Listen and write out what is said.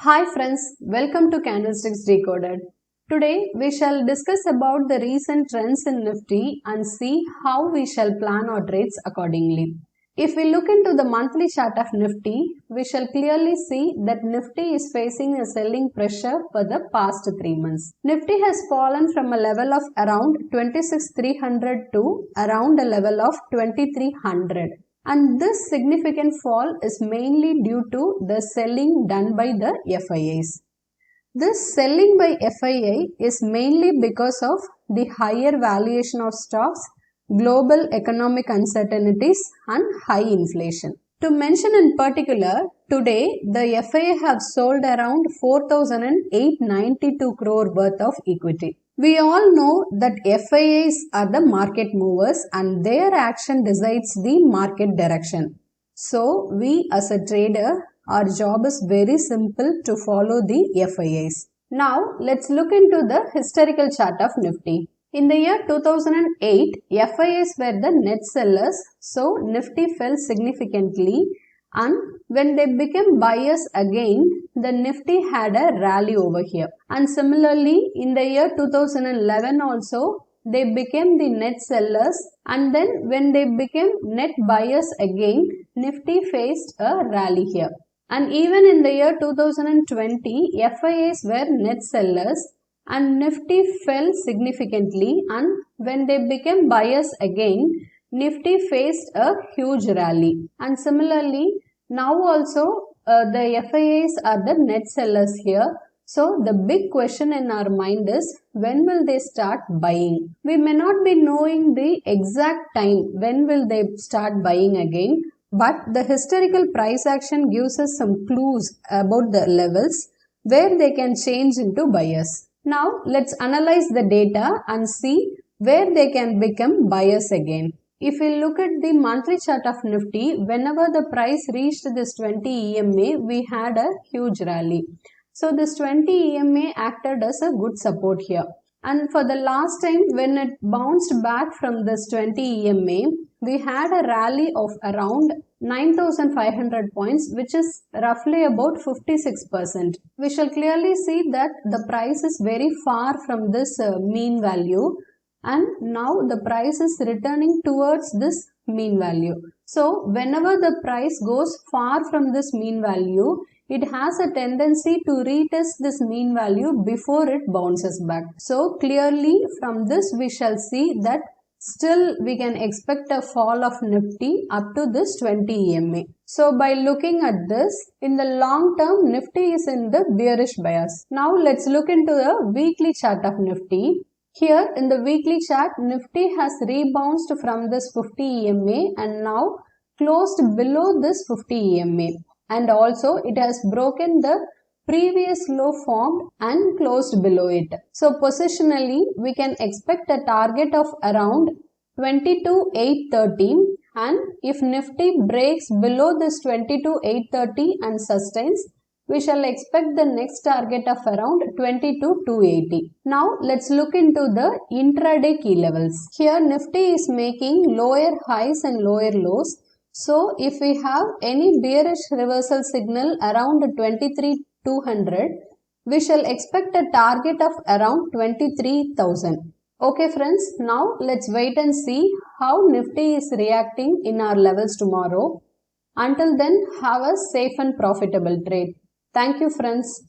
Hi friends, welcome to Candlesticks Decoded. Today we shall discuss about the recent trends in Nifty and see how we shall plan our trades accordingly. If we look into the monthly chart of Nifty, we shall clearly see that Nifty is facing a selling pressure for the past 3 months. Nifty has fallen from a level of around 26,300 to around a level of 2300. And this significant fall is mainly due to the selling done by the FIIs. This selling by FII is mainly because of the higher valuation of stocks, global economic uncertainties and high inflation. To mention in particular, today the FII have sold around 4,892 crore worth of equity. We all know that FIIs are the market movers and their action decides the market direction. So, we as a trader, our job is very simple to follow the FIIs. Now, let's look into the historical chart of Nifty. In the year 2008, FIIs were the net sellers, so Nifty fell significantly. And when they became buyers again, the Nifty had a rally over here. And similarly, in the year 2011 also, they became the net sellers. And then when they became net buyers again, Nifty faced a rally here. And even in the year 2020, FIIs were net sellers and Nifty fell significantly. And when they became buyers again, Nifty faced a huge rally. And similarly, now also the FIIs are the net sellers here. So the big question in our mind is, when will they start buying? We may not be knowing the exact time when will they start buying again, but the historical price action gives us some clues about the levels where they can change into buyers. Now let's analyze the data and see where they can become buyers again. If we look at the monthly chart of Nifty, whenever the price reached this 20 EMA, we had a huge rally. So this 20 EMA acted as a good support here. And for the last time when it bounced back from this 20 EMA, we had a rally of around 9,500 points, which is roughly about 56%. We shall clearly see that the price is very far from this mean value. And now the price is returning towards this mean value. So whenever the price goes far from this mean value, it has a tendency to retest this mean value before it bounces back. So clearly from this we shall see that still we can expect a fall of Nifty up to this 20 EMA. So by looking at this, in the long term Nifty is in the bearish bias. Now let's look into the weekly chart of Nifty. Here in the weekly chart, Nifty has rebounded from this 50 EMA and now closed below this 50 EMA. And also it has broken the previous low formed and closed below it. So positionally, we can expect a target of around 22,830, and if Nifty breaks below this 22,830 and sustains, we shall expect the next target of around 22,280. Now let's look into the intraday key levels. Here Nifty is making lower highs and lower lows. So if we have any bearish reversal signal around 23,200, we shall expect a target of around 23,000. Okay friends, now let's wait and see how Nifty is reacting in our levels tomorrow. Until then, have a safe and profitable trade. Thank you friends.